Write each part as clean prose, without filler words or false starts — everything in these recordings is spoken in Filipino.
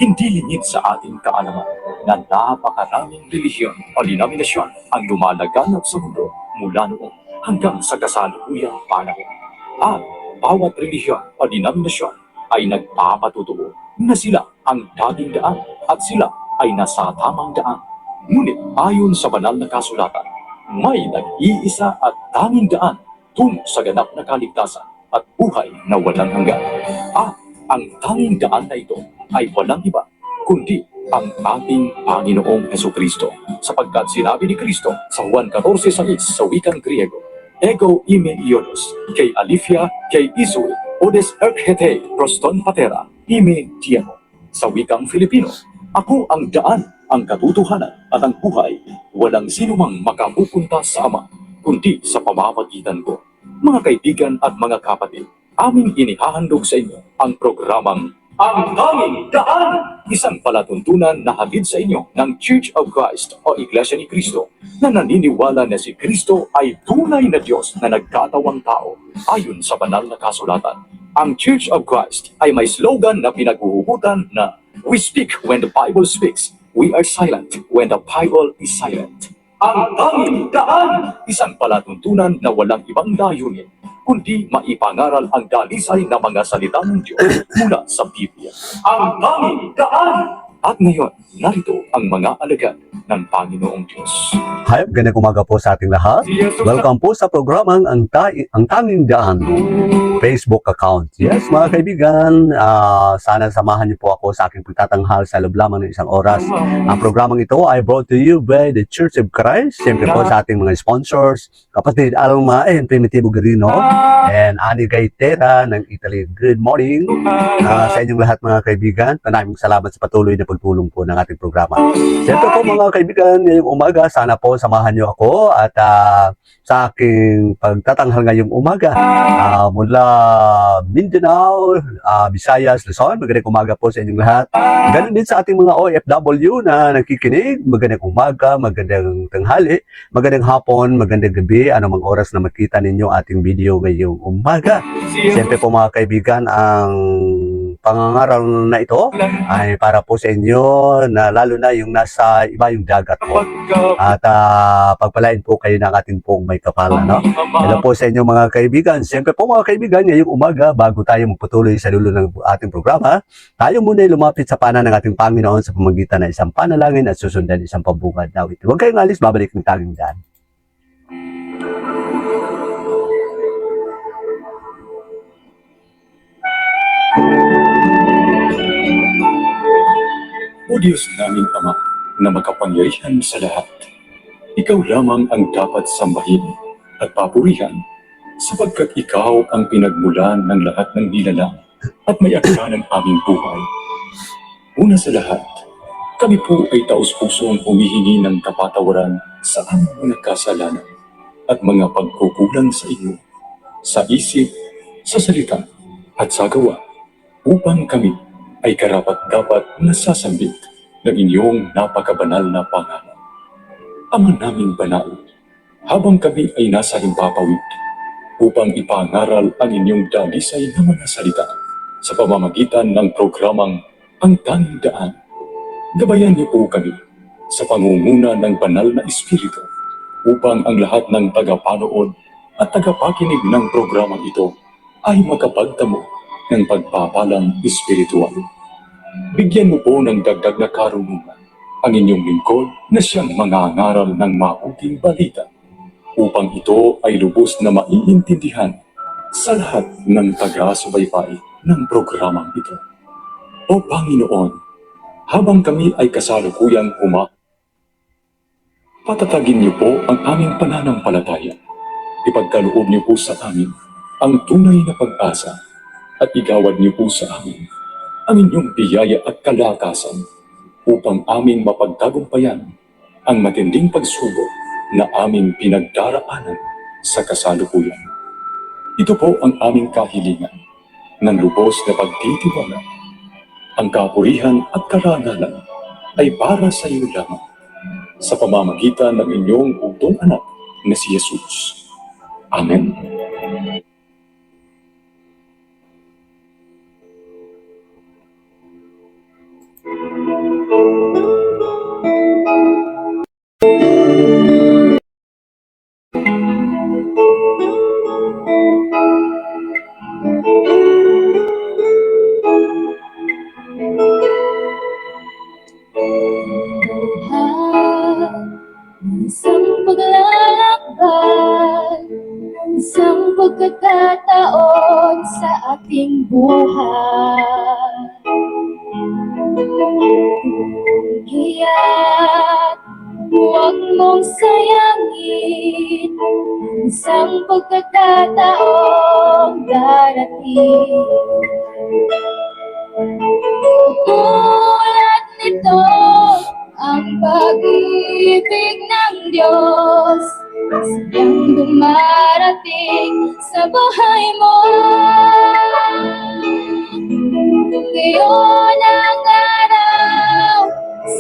Hindi lingid sa ating kaalaman na napakaraming relihiyon o denominasyon ang lumalaganap sa mundo mula noon hanggang sa kasalukuyang panahon. At bawat relihiyon o denominasyon ay nagpapatutuo na sila ang dating daan at sila ay nasa tamang daan. Ngunit ayon sa banal na kasulatan, may nag-iisa at tanging daan tungo sa ganap na kaligtasan at buhay na walang hanggan. At ang tanging daan na ito ay walang iba kundi ang ating Panginoong Hesukristo. Sapagkat sinabi ni Kristo sa Juan 14:6 sa wikang Griego, Ego ime ionos, kay Alifia, kay Isui, odes erkhete proston patera, ime diemo. Sa wikang Filipino, ako ang daan, ang katotohanan at ang buhay. Walang sinumang makapupunta sa Ama, kundi sa pamamagitan ko. Mga kaibigan at mga kapatid, aming inihahandog sa inyo ang programang Ang Tanging Daan! Isang palatuntunan na hatid sa inyo ng Church of Christ o Iglesia ni Cristo na naniniwala na si Kristo ay tunay na Diyos na nagkatawang tao ayon sa banal na kasulatan. Ang Church of Christ ay may slogan na pinaghuhugutan na We speak when the Bible speaks. We are silent when the Bible is silent. Ang Tanging Daan! Isang palatuntunan na walang ibang layunin kundi maipangaral ang dalisay na mga salita ng Diyos mula sa Biblia. Ang Tanging Daan! At ngayon, narito ang mga alagad ng Panginoong Diyos. Hi, magandang umaga po sa ating lahat. Welcome po sa programang Ang Tanging Daan Facebook account. Yes, mga kaibigan, sana samahan niyo po ako sa aking pagtatanghal sa loob lamang ng isang oras. Ang programang ito ay brought to you by the Church of Christ. Siyempre po sa ating mga sponsors, kapatid Alma and Primitivo Garino and Ani Gaitera ng Italy. Good morning sa inyong lahat mga kaibigan. Maraming salamat sa patuloy na pagtulong po ng ating programa. Siyempre po mga kaibigan, ngayong umaga, sana po samahan niyo ako at sa aking pagtatanghal ngayong umaga mula Mindanao, Visayas, Luzon. Magandang umaga po sa inyong lahat. Ganun din sa ating mga OFW na nakikinig. Magandang umaga, magandang tanghali, magandang hapon, magandang gabi, anumang oras na makita ninyo ating video ngayong umaga. Siyempre po mga kaibigan, ang pangangaral na ito ay para po sa inyo na lalo na yung nasa iba yung dagat po. At pagpalain po kayo ng ating pong may kapal. No? Hello po sa inyo mga kaibigan. Siyempre po mga kaibigan, ngayong umaga bago tayo magpatuloy sa dulo ng ating programa, tayo muna lumapit sa pana ng ating Panginoon sa pamamagitan ng isang panalangin at susundan isang pambungad na awit. Huwag kayong alis, babalik ng Tanging Daan. O Diyos naming Ama, na makapangyarihan sa lahat, Ikaw lamang ang dapat sambahin at papurihan, sapagkat Ikaw ang pinagmulan ng lahat ng nilalang at may akda ng aming buhay. Una sa lahat, kami po ay taus-pusong humihingi ng kapatawaran sa aming mga kasalanan at mga pagkukulang sa iyo, sa isip, sa salita, at sa gawa, upang kami ay karapat-dapat nasasambit ng inyong napakabanal na pangalan. Ama naming banal, habang kami ay nasa himpapawid upang ipangaral ang inyong dalisay na mga salita sa pamamagitan ng programang Ang Tanging Daan, gabayan niyo po kami sa pangunguna ng banal na Espiritu upang ang lahat ng tagapanood at tagapakinig ng programang ito ay makapagtamo ng pagpapalang espiritual. Bigyan mo po ng dagdag na karunungan ang inyong lingkod na siyang mangangaral ng mabuting balita upang ito ay lubos na maiintindihan sa lahat ng taga-subaybay ng programang ito. O Panginoon, habang kami ay kasalukuyang patatagin niyo po ang aming pananampalataya. Ipagkaloob niyo po sa amin ang tunay na pag-asa at igawad niyo po sa amin ang inyong biyaya at kalakasan upang aming mapagtagumpayan ang matinding pagsubok na aming pinagdaraanan sa kasalukuyan. Ito po ang aming kahilingan ng lubos na pagtitiwala. Ang kapurihan at karangalan ay para sa iyo lamang sa pamamagitan ng inyong bugtong anak na si Jesus. Amen. Isang paglalakbay, isang pagkakataon sa ating buhay. Kaya't huwag mong sayangin isang pagkakataong darating. Tulad nito ang pag-ibig ng Diyos, sadyang dumarating sa buhay mo. Ngayon ang araw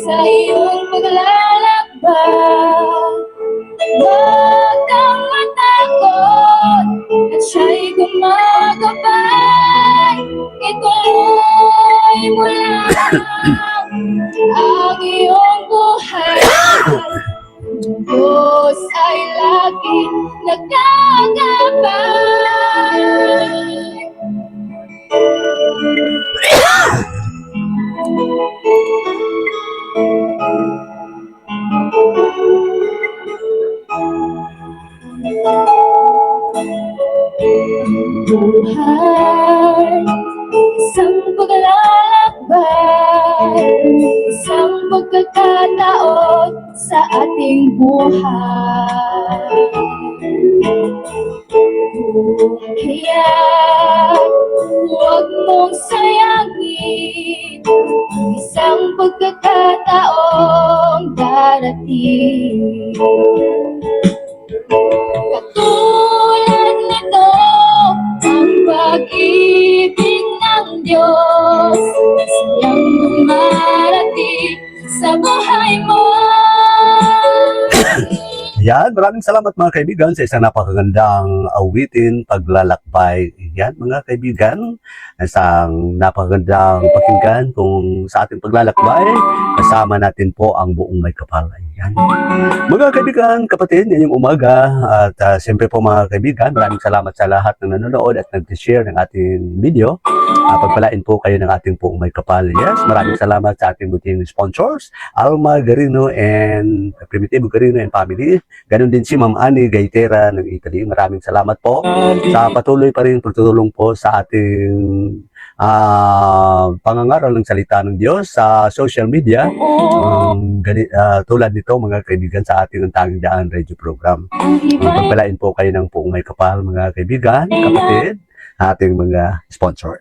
sa iyong paglalakbay. Huwag kang matakot at siya'y gumagabay. Ituloy mo lang ang iyong buhay. Diyos ay laging nagkagabay. Buhay, isang paglalakbay, isang pagkakataon sa ating buhay. Kaya huwag mong sayangin isang pagkakataong darating. Katulad nito ang pag-ibig ng Diyos, siyang dumarating sa buhay mo. Yan, maraming salamat mga kaibigan sa isang napakagandang awitin, paglalakbay. Yan mga kaibigan, isang napakagandang pakinggan kung sa ating paglalakbay, kasama natin po ang buong may kapal. Yan. Mga kaibigan, kapatid, ngayong umaga at siyempre po mga kaibigan, maraming salamat sa lahat ng nanonood at nag-share ng ating video. Pagpalain po kayo ng ating buong may kapal. Yes, maraming salamat sa ating buting sponsors, Alma Garino and Primitivo Garino and Family. Ganon din si Ma'am Annie Gaitera ng Italy. Maraming salamat po sa patuloy pa rin pagtulong po sa ating pangangaral ng salita ng Diyos sa social media. Tulad nito mga kaibigan sa ating Tanging Daan Radio Program. Pagpalain po kayo ng buong may kapal mga kaibigan, kapatid, ating mga sponsor.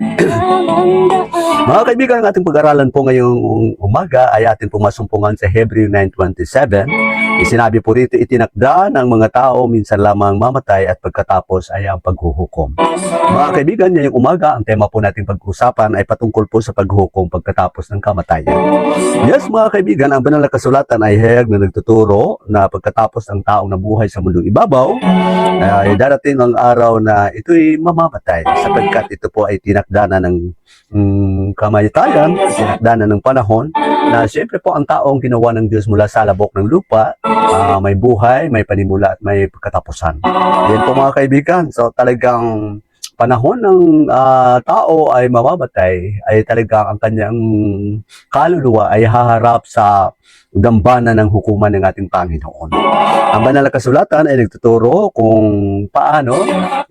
Mga kaibigan, ang ating pag-aralan po ngayong umaga ay ating pumasumpungan sa Hebreo 9:27. Sinabi po rito, itinakda ng mga tao minsan lamang mamatay at pagkatapos ay ang paghuhukom. Mga kaibigan, ngayong umaga, ang tema po nating pag-usapan ay patungkol po sa paghuhukom pagkatapos ng kamatayan. Yes, mga kaibigan, ang banal na kasulatan ay hiyag na nagtuturo na pagkatapos ng taong nabuhay sa mundong ibabaw, ay darating ang araw na ito'y mamamatay sapagkat ito po ay tinakda na ng kamatayan, tinakda na ng panahon na siyempre po ang taong ginawa ng Diyos mula sa labok ng lupa, may buhay, may panimula at may pagkatapusan. Yan po mga kaibigan. So talagang panahon ng tao ay mamamatay, ay talagang ang kanyang kaluluwa ay haharap sa dambana ng hukuman ng ating Panginoon. Ang banal na kasulatan ay nagtuturo kung paano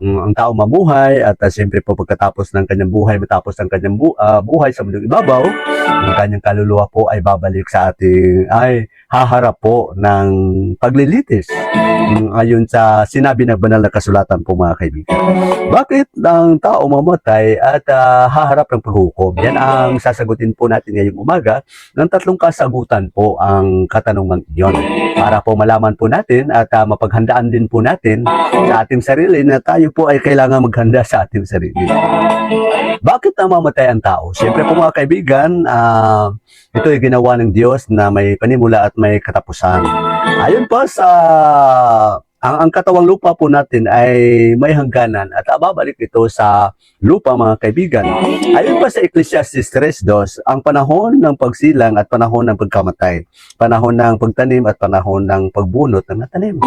ang tao mamuhay at siyempre po pagkatapos ng kanyang buhay, matapos ng kanyang buhay sa mundong ibabaw, ang kanyang kaluluwa po ay babalik sa ating, ay haharap po ng paglilitis. Ayon sa sinabi ng banal na kasulatan po mga kaibigan. Bakit ang tao mamatay at haharap ng paghukom? Yan ang sasagutin po natin ngayong umaga ng tatlong kasagutan po ang katanungan iyon. Para po malaman po natin at mapaghandaan din po natin sa ating sarili na tayo po ay kailangan maghanda sa ating sarili. Bakit namamatay ang tao? Siyempre po mga kaibigan, ito ay ginawa ng Diyos na may panimula at may katapusan. Ayon po sa ang katawang lupa po natin ay may hangganan at babalik ito sa lupa mga kaibigan. Ayon pa sa Ecclesiastes 3:2, ang panahon ng pagsilang at panahon ng pagkamatay, panahon ng pagtanim at panahon ng pagbunot ng natanim.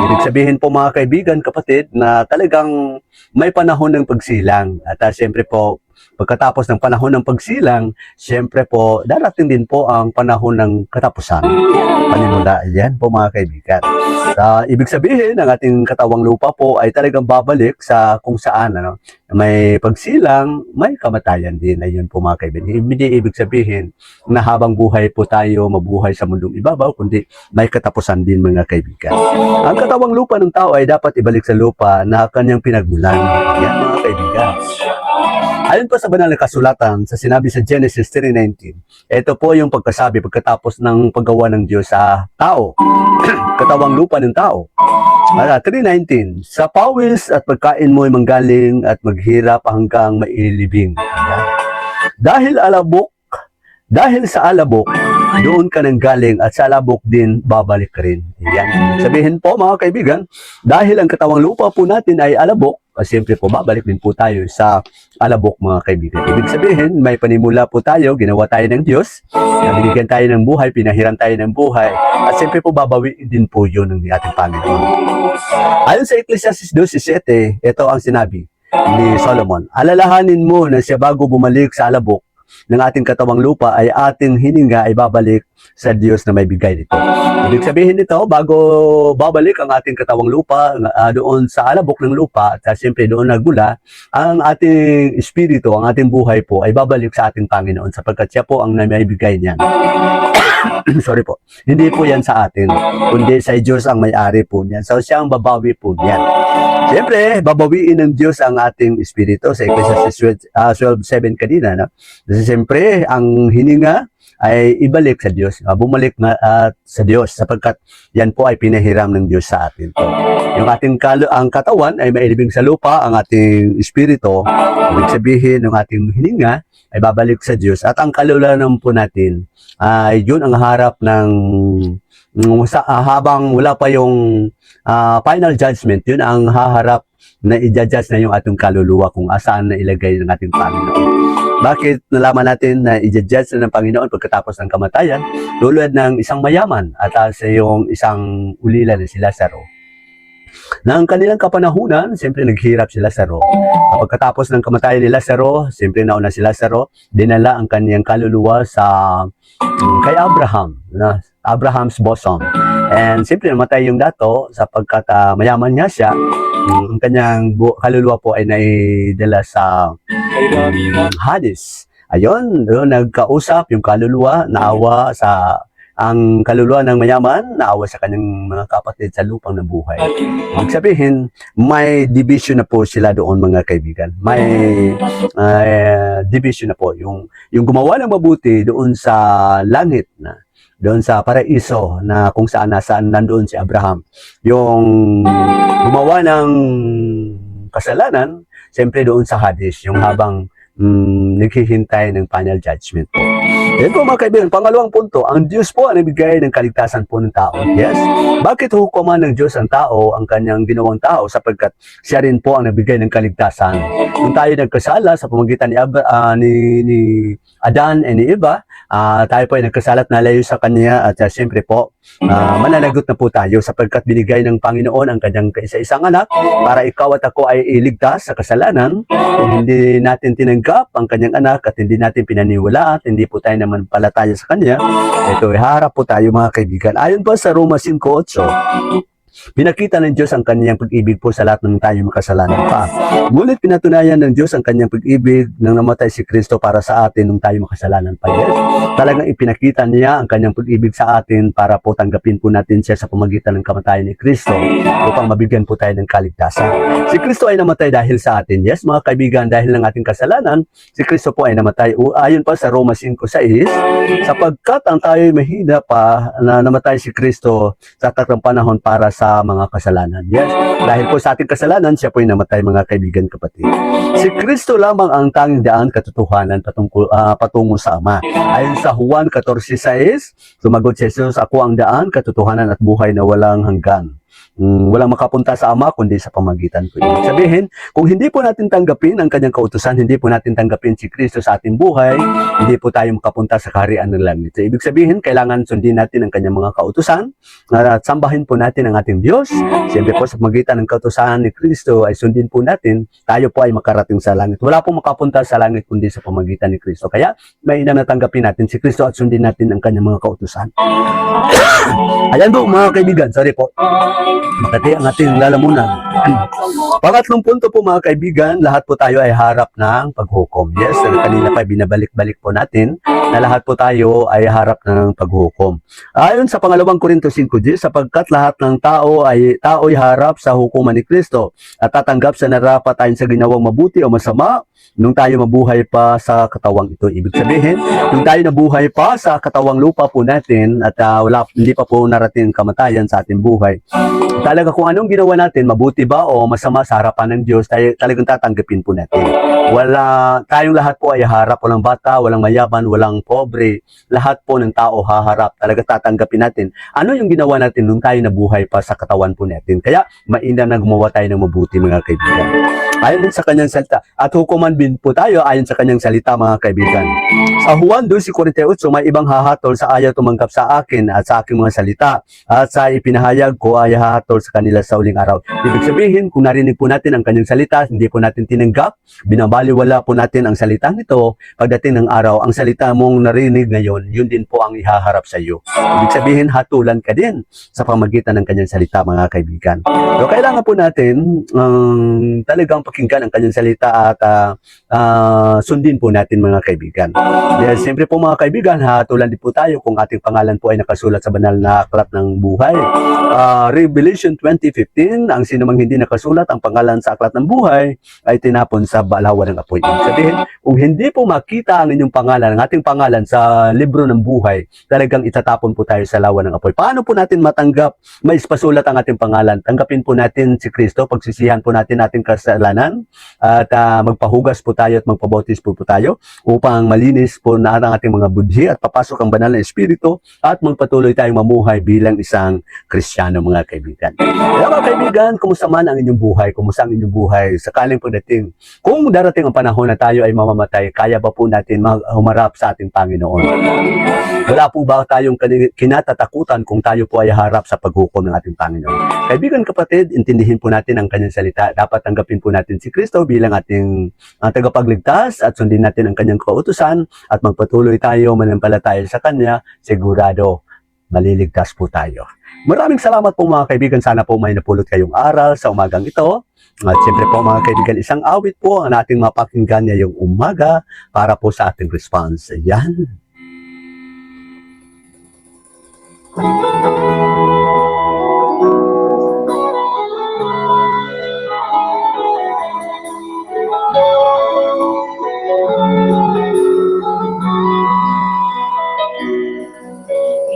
Ibig sabihin po mga kaibigan, kapatid, na talagang may panahon ng pagsilang at siyempre po pagkatapos ng panahon ng pagsilang, siyempre po, darating din po ang panahon ng katapusan. Panimula, yan po mga kaibigan. Ibig sabihin, ang ating katawang lupa po ay talagang babalik sa kung saan may pagsilang, may kamatayan din. Ayun po mga kaibigan. Hindi ibig sabihin na habang buhay po tayo mabuhay sa mundong ibabaw, kundi may katapusan din mga kaibigan. Ang katawang lupa ng tao ay dapat ibalik sa lupa na kanyang pinagmulan. Yan mga kaibigan. Ayon pa sa banal na kasulatan, sa sinabi sa Genesis 3:19, ito po yung pagkasabi pagkatapos ng paggawa ng Diyos sa tao, katawang lupa ng tao. 3:19, sa pawis at pagkain mo ay manggaling at maghirap hanggang mailibing. Dahil sa alabok, doon ka nang galing at sa alabok din babalik ka rin. Yan. Sabihin po mga kaibigan, dahil ang katawang lupa po natin ay alabok, siyempre po babalik din po tayo sa alabok mga kaibigan. Ibig sabihin, may panimula po tayo, ginawa tayo ng Diyos, binigyan tayo ng buhay, pinahiram tayo ng buhay, at siyempre po babawiin din po yun ng ating Panginoon. Ayon sa Ecclesiastes 12:7, ito ang sinabi ni Solomon, alalahanin mo na siya bago bumalik sa alabok ng ating katawang lupa ay ating hininga ay babalik sa Diyos na may bigay nito. Ibig sabihin nito, bago babalik ang ating katawang lupa doon sa alabok ng lupa at siyempre doon nagmula, ang ating espiritu, ang ating buhay po ay babalik sa ating Panginoon sapagkat siya po ang may bigay niyan. Sorry po. Hindi po yan sa atin, kundi sa Diyos ang may-ari po niyan. So siya ang babawi po niyan. Siyempre, babawiin ng Diyos ang ating espiritu sa Ecclesiastes 12:7 kanina. No? Siyempre, ang hininga ay ibalik sa Diyos. Bumalik na sa Diyos sapagkat yan po ay pinahiram ng Diyos sa atin. Yung ating ang katawan ay mailibing sa lupa, ang ating espiritu, ibig sabihin, yung ating hininga ay babalik sa Diyos. At ang kaluluwa po natin ay yun ang harap ng habang wala pa yung final judgment, yun ang haharap na i-judge na yung ating kaluluwa kung asaan na ilagay ng ating Panginoon. Bakit nalaman natin na i-judge na ng Panginoon pagkatapos ng kamatayan? Tulad ng isang mayaman at sa yung isang ulila na si Lazaro. Nang kanilang kapanahunan, siyempre naghirap si Lazaro. Pagkatapos ng kamatayan ni Lazaro, siyempre nauna si Lazaro, dinala ang kaniyang kaluluwa kay Abraham, Abraham's bosom. And siyempre namatay yung dato sapagkat mayaman niya siya. Ang kanyang kaluluwa po ay naidala sa Hades. Ayun, doon nagkausap yung kaluluwa, naawa ang kaluluwa ng mayaman, naawa sa kanyang mga kapatid sa lupang nabuhay. Ibig sabihin, may division na po sila doon mga kaibigan. May division na po. Yung gumawa ng mabuti doon sa langit na doon sa paraiso na kung saan nandoon si Abraham. Yung gumawa ng kasalanan, siyempre doon sa Hades, yung habang naghihintay ng final judgment po. Yan po mga kaibigan, pangalawang punto, ang Diyos po ang nagbigay ng kaligtasan po ng tao. Yes? Bakit hukuman ng Diyos ang tao, ang kanyang ginawang tao, sapagkat siya rin po ang nagbigay ng kaligtasan. Kung tayo nagkasala sa pamamagitan ni Adan and ni Eva, tayo po ay nagkasala at nalayo sa kanya at siyempre po, mananagot na po tayo sapagkat binigay ng Panginoon ang kanyang kaisa-isang anak para ikaw at ako ay iligtas sa kasalanan. Kung hindi natin tinanggap ang kanyang anak at hindi natin pinaniwalaan at hindi po tayo naman palataya sa kanya, ito harap po tayo mga kaibigan. Ayon pa sa Roma 5:8, pinakita ng Diyos ang kanyang pag-ibig po sa lahat ng tayo makasalanan pa. Ngunit pinatunayan ng Diyos ang kanyang pag-ibig nang namatay si Kristo para sa atin nung tayo makasalanan pa. Yes? Talagang ipinakita niya ang kanyang pag-ibig sa atin para po tanggapin po natin siya sa pamamagitan ng kamatayan ni Kristo upang mabigyan po tayo ng kaligtasan. Si Kristo ay namatay dahil sa atin. Yes, mga kaibigan, dahil ng ating kasalanan, si Kristo po ay namatay. Ayon pa sa Roma 5:6, sapagkat ang tayo ay mahina pa na namatay si Kristo sa tatlong panahon para sa mga kasalanan. Yes, dahil po sa ating kasalanan, siya po ay namatay mga kaibigan kapatid. Si Kristo lamang ang tanging daan katotohanan patungo sa Ama. Ayon sa Juan 14:6, sumagot si Jesus, ako ang daan, katotohanan at buhay na walang hanggan. walang makapunta sa Ama kundi sa pamagitan ko. Ibig sabihin, kung hindi po natin tanggapin ang kanyang kautusan, hindi po natin tanggapin si Kristo sa ating buhay, hindi po tayo makapunta sa kaharian ng langit. So, ibig sabihin, kailangan sundin natin ang kanyang mga kautusan at sambahin po natin ang ating Diyos. Siyempre po sa pamagitan ng kautusan ni Kristo ay sundin po natin, tayo po ay makarating sa langit. Wala pong makapunta sa langit kundi sa pamagitan ni Kristo. Kaya mainam na tanggapin natin si Kristo at sundin natin ang kanyang mga kautusan. Ayan po mga kaibigan, sorry po. Makati ang ating lalamunan. Pangatlong punto po mga kaibigan, lahat po tayo ay harap ng paghukom. Yes, kanina pa binabalik-balik po natin na lahat po tayo ay harap ng paghukom. Ayon sa pangalawang Korinto 5:10, sapagkat lahat ng tao'y harap sa hukuman ni Kristo at tatanggap sa narapat ayon sa ginawang mabuti o masama nung tayo mabuhay pa sa katawang ito. Ibig sabihin, nung tayo nabuhay pa sa katawang lupa po natin at hindi pa po narating kamatayan sa ating buhay. Talaga kung anong ginawa natin, mabuti ba o masama sa harapan ng Diyos, talagang tatanggapin po natin. Tayong lahat po ay harap, walang bata, walang mayaman, walang pobre, lahat po ng tao haharap, talaga tatanggapin natin. Ano yung ginawa natin nung tayo nabuhay pa sa katawan po natin? Kaya mainam na gumawa tayo ng mabuti mga kaibigan. Ayon din sa kanyang salita. At hukuman din po tayo ayon sa kanyang salita mga kaibigan. Sa Juan 12:48, may ibang hahatol sa ayaw tumanggap sa akin at sa aking mga salita. At sa ipinahayag ko ay hahatol sa kanila sa uling araw. Ibig sabihin, kung narinig po natin ang kanyang salita, hindi po natin tinanggap, binabaliwala po natin ang salita nito, pagdating ng araw, ang salita mong narinig ngayon, yun din po ang ihaharap sa iyo. Ibig sabihin, hatulan ka din sa pamagitan ng kanyang salita mga kaibigan. So, kailangan po natin talagang pakinggan ang kanyang salita at sundin po natin mga kaibigan. Yes, siyempre po mga kaibigan, hatulan din po tayo kung ating pangalan po ay nakasulat sa banal na aklat ng buhay. Revelation 20:15, ang sinumang hindi nakasulat ang pangalan sa aklat ng buhay ay tinapon sa balawan ng apoy. Ibig sabihin, kung hindi po makita ang inyong pangalan, ang ating pangalan sa libro ng buhay, talagang itatapon po tayo sa lawa ng apoy. Paano po natin matanggap, may ispasulat ang ating pangalan? Tanggapin po natin si Kristo, pagsisihan po natin ating kasalanan at magpahugas po tayo at magpabautis po tayo upang malinis po na ang ating mga budhi at papasok ang banal na espiritu at magpatuloy tayong mamuhay bilang isang Kristiyano mga kaibigan. Kaya mga kaibigan, kumusta man ang inyong buhay? Kumusta ang inyong buhay? Sakaling pagdating, kung darating ang panahon na tayo ay mamamatay, kaya ba po natin humarap sa ating Panginoon? Wala po ba tayong kinatatakutan kung tayo po ay harap sa paghukom ng ating Panginoon? Kaibigan kapatid, intindihin po natin ang kanyang salita. Dapat tanggapin po natin si Kristo bilang ating tagapagligtas at sundin natin ang kanyang kautusan at magpatuloy tayo manampalataya sa kanya, sigurado maliligtas po tayo. Maraming salamat po mga kaibigan. Sana po may napulot kayong aral sa umagang ito. At siyempre po mga kaibigan, isang awit po ang ating mapakinggan ngayong umaga para po sa ating response. Ayan.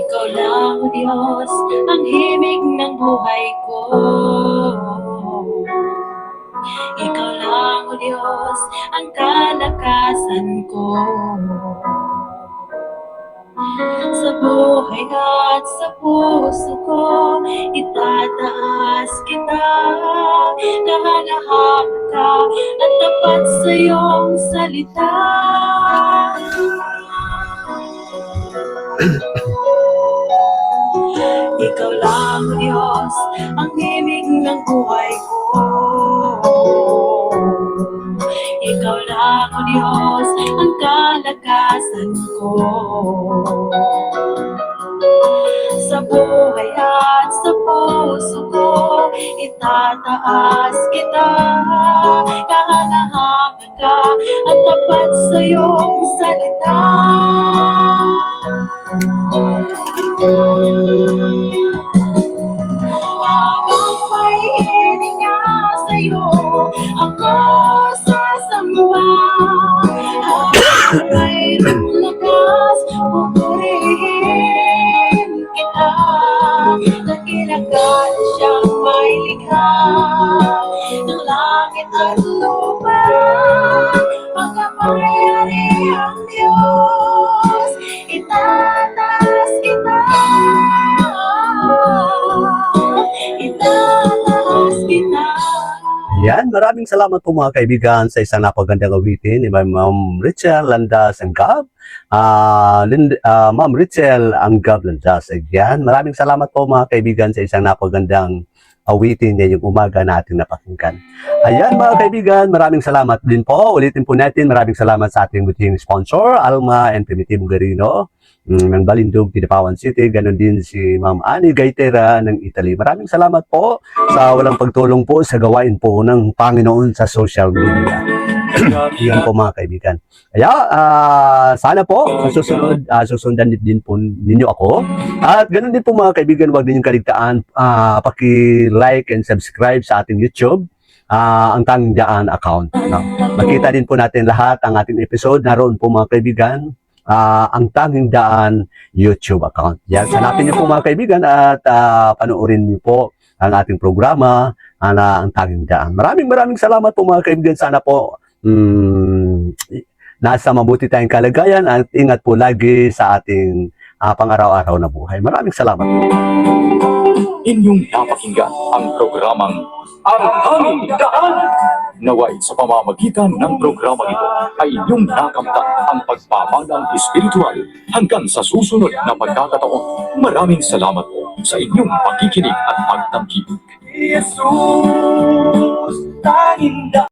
Ikaw lang, O Diyos, ang himig ng buhay ko. Ikaw lang, O Diyos, ang kalakasan ko. Sa buhay at sa puso ko, itataas kita. Kahalahaman ka at tapat sa iyong salita. Ikaw lang, O Diyos, ang himig ng buhay ko. Ikaw lang, O Diyos, ang kalakasan ko. Sa buhay at sa puso ko, itataas kita. Kahangahangan ka at tapat sa iyong salita. Habang may hininga sa'yo, ako sasamba. Habang mayroong lakas, pupurihin kita. Nakinagad siyang may likha ng langit at lupa. Pagkapangyari ang Diyos, itataas kita. Itataas maraming salamat po mga kaibigan sa isang napagandang awitin ni Ma'am Richel Landas Anggab. Ma'am Richel Anggab Landas. Ayan, maraming salamat po mga kaibigan sa isang napagandang awitin ngayong umaga natin napakinggan. Ayan mga kaibigan, maraming salamat din po. Ulitin po natin, maraming salamat sa ating buting sponsor, Alma and Primitivo Garino ng Balindog, Tinapawan City. Ganon din si Ma'am Annie Gaitera ng Italy. Maraming salamat po sa walang pagtulong po sa gawain po ng Panginoon sa social media. Yan po mga kaibigan. Kaya sana po sa susunod susundan din po ninyo ako. At ganoon din po mga kaibigan, huwag ninyong kaligtaan paki-like and subscribe sa ating YouTube, ang Tanging Daan account. No? Makita din po natin lahat ang ating episode. Naroon po mga kaibigan, ang Tanging Daan YouTube account. Yan, hanapin niyo po mga kaibigan at panoorin niyo po ang ating programa na ang Tanging Daan. Maraming salamat po mga kaibigan. Sana po nasa mabuti tayong kalagayan at ingat po lagi sa ating pang-araw-araw na buhay. Maraming salamat. Inyong napakinggan ang programang Ang Tanging Daan. Naway sa pamamagitan ng programa ito ay inyong nakamtan ang pagpapalaang espiritual hanggang sa susunod na pagkakataon. Maraming salamat po sa inyong pakikinig at pagtangkilik. Jesus, Tanging Daan.